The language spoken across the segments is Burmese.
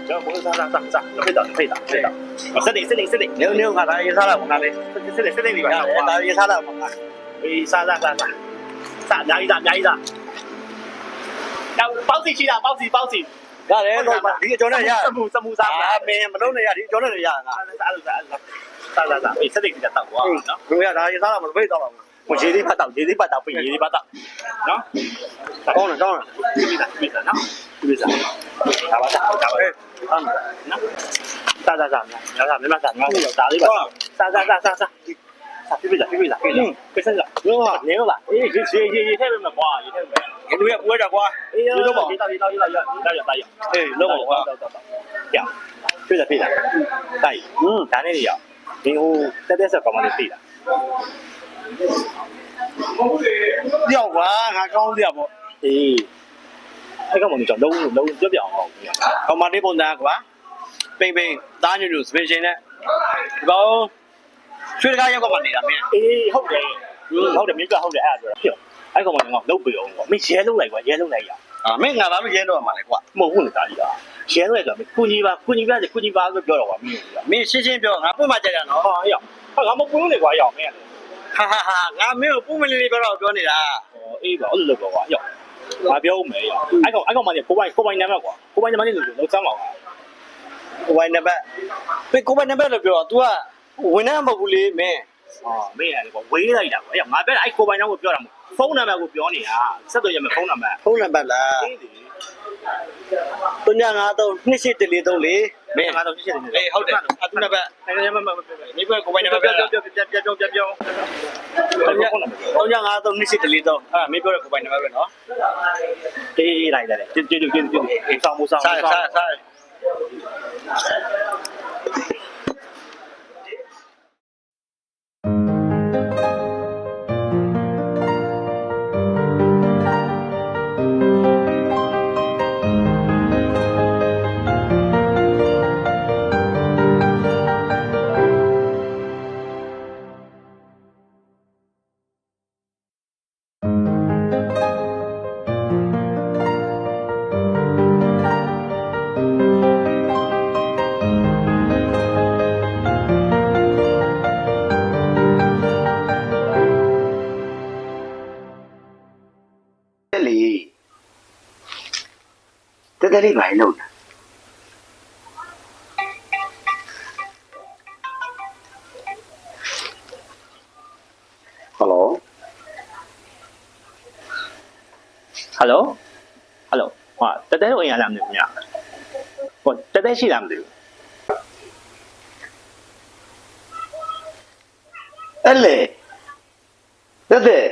要不是啥，配的。这里，牛看他也啥了，我看嘞，这里里边，他也啥了，我看，啥，压一下，要包起去啦，包起。ဒါလည်းတော့ဒီကျွန်တော်ရ စမှုစား မင်းမလုံးနဲ့ရဒီကျွန်တော်လည်းရငါ စား，这里比较大哇，喏。 တို့ရဒါရစားတော့မဖိတ်တော့ဘူး 我ရေလေးပတ်တော့ရေလေးပတ်တော့ပြင်ရေလေးပတ်တော့နော် ကောင်းတယ်ကောင်းတယ် ပြီနော်ပြီစားဒါပါဒါပါဟုတ်နော်စားငါမစားငါဒါလေးပါစားပြီပြစလာနေလားအေးရေထဲပဲမကွာရေထဲပဲ လူရပွဲတော့ကွာ အေးရေတော့အေးလုံးပါကွာကြောက်ပြတာတိုက်ဒါနဲ့ရဒီဟိုတက်ဆက်ကောင်မလေးသိတာ ရောက်ပါငါကောင်းရပေါ့ အေးအဲ့ကောင်မလေးကြောင့်လုံးပြောပြအောင်ဟုတ် ကောင်မလေးပုံသားကွာပိန်သားညူစပင်ရှင်နဲ့ဒီကောရွှေတကားရောက်ကမှနေတာမင်း အေးဟုတ်တယ်မင်းကဟုတ်တယ်အဲ့ဒါပြောဖြစ်အဲ့ကောင်မလေးကလုတ်ပြအောင်ကွာမင်းရဲလုံးလိုက်ကွာရဲလုံးလိုက်ရ မင်းငါဘာလို့ရဲတော့မှာလဲကွာ မဟုတ်ဘူးလေဒါကြီးอ่ะရဲလုံးလိုက်တော့ကုညီပါဆိုပြောတော့ကွာမင်း မင်းရှင်းပြောငါပွင့်မှကြကြနော် ဟာအေးဟာငါမပွင့်လေကွာရောက်မင်း ဟာငါမင်းကိုပွင့်မလေးလေးပြောတော့ပြောနေတာ အေးပါအဲ့လိုကွာရောက်ငါပြောဦးမယ်ရောက်အဲ့ကောင်မလေးကိုပိုင်နံပါတ်ကွာကိုပိုင်နံပါတ်လေးလို့စမ်းပါကွာ ဝိုင်းနံပါတ်ကိုပိုင်နံပါတ်လို့ပြောတော့ तू ကဝင်နေမဟုတ်ဘူးလေမင်း မင်းရတယ်ကွာဝေးလိုက်တာကွာရောက်ငါပြောအဲ့ကိုပိုင်နံပါတ်ကိုပြောတာမဟုတ်ဖုန်းနံပါတ်ကိုပြောနေတာဆက်သွယ်ရမယ်ဖုန်းနံပါတ် ဖုန်းနံပါတ်လား အေးလေ 3953 2813လေမင်း ငါတော့ရှင်းနေတယ် အေးဟုတ်တယ်အတူနံပါတ် အဲ့ဒါမ မိဘကိုပိုင်နံပါတ်ပြော ပြော3953 2813အဲ့ဒါမင်းပြောတဲ့ကိုပိုင်နံပါတ်ပဲနော် တေးလိုက်တယ်ကျေးစောင်းမှုစောင်း စားတက်လေးပါလို့ဟယ်လို ဟာတက်တဲ့ဝင်ရလားမသိဘူးညဟိုတက်တဲ့ရှိလားမသိဘူး အဲ့လေတက်တဲ့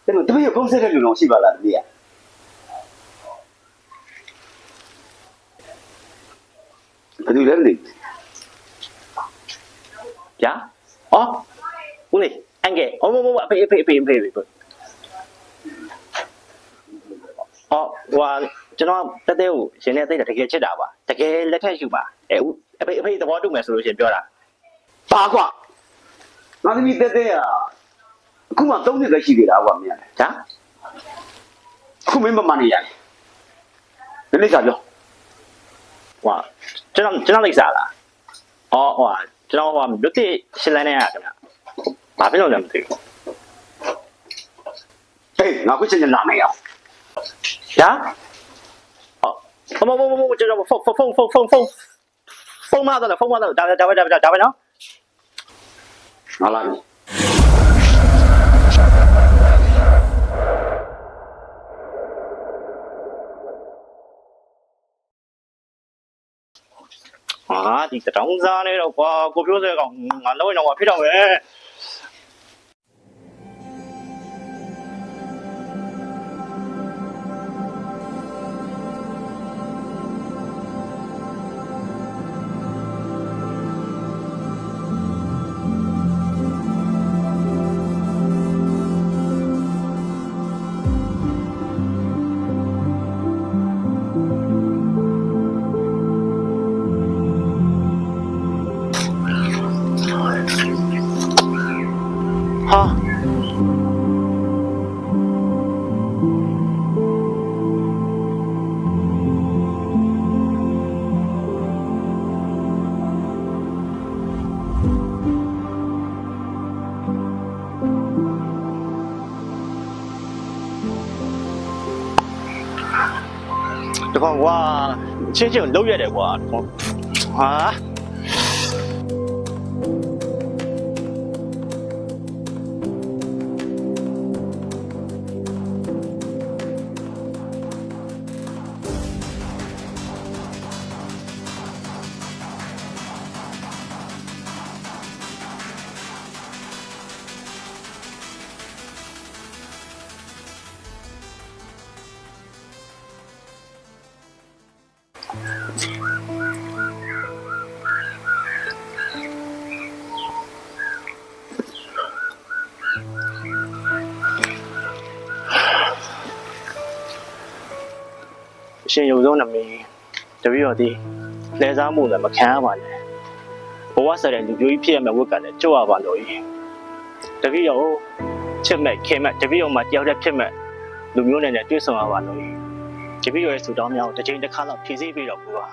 တပည့်ဖုန်းဆက်တဲ့လူတော်ရှိပါလားတပည့်ဘယ်လိုလဲလေ ဗျာအော်ဦးလေးအန်ကဲအော်မအဖေအော်ဟိုကျွန်တော်တက်တဲ့ကိုရှင်နေသိတာတကယ်ချစ်တာပါတကယ်လက်ထက်ယူပါဦးအဖေသဘောတူမယ်ဆိုလို့ရှင်ပြောတာ ပါကွာငါသမီးတက်တဲ့အခုမှ3နှစ်ပဲရှိသေးတာကွာမင်း ဗျာ အခုမင်းမမနေရတယ်ဒီနေ့ကပြော ဟွာကျွန်တော်လိပ်စားလားအော်ဟွာကျွန်တော်လွတ်တိရှင်းလန်းနေရခင်ဗျဘာဖြစ်လို့လဲမသိဘူး ဟေးငါခုချက်ချင်းလာမယ်ရော ဗျာမကျွန်တော်ဖုန်းမတော့ဒါပဲနော် ငါလာပြီ ဟာဒီတောင်းစားနေတော့ကွာကိုပြောစဲကောင်ငါလုံးဝတော့ဖြစ်တော့ပဲ ဟ တကောင်ကွာချင်းချင်းလုံးရတယ်ကွာဟာ ရှင်ရုံဆုံးနမီတပည့်တော်ဒီလဲစားမှုလည်းမခံရပါနဲ့ဘဝဆက်တဲ့လူမျိုးကြီးဖြစ်ရမယ့်ဝတ်ကလည်းကြွရပါလို့တပည့်တော်ချစ်မဲ့ခင်မဲ့တပည့်တော်မှာတယောက်တည်းဖြစ်မဲ့လူမျိုးနဲ့တွေ့ဆုံရပါလို့တပည့်တော်ရဲ့ဆူတောင်းများကိုတစ်ချိန်တစ်ခါတော့ဖြည့်ဆည်းပြီးတော့ဘူးပါ